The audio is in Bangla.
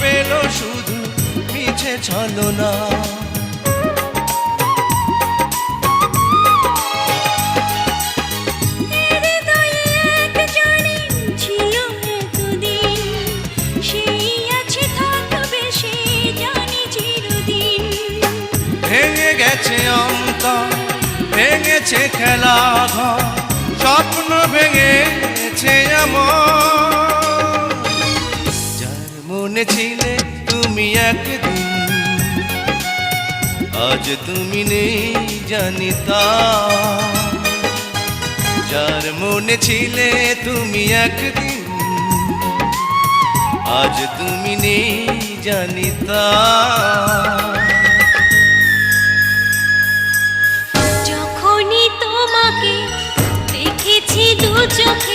পেল শুধু মিছে ছলনা। ভেঙে গেছে অন্তর, ভেঙেছে খেলা ঘর, স্বপ্ন ভেঙেছে আমার। যার মনে ছিলে তুমি একদিন, আজ তুমি নেই জানি তা। যার মনে ছিলে তুমি একদিন, আজ তুমি নেই জানি তা। যখনই তোমাকে দেখেছি দু চোখে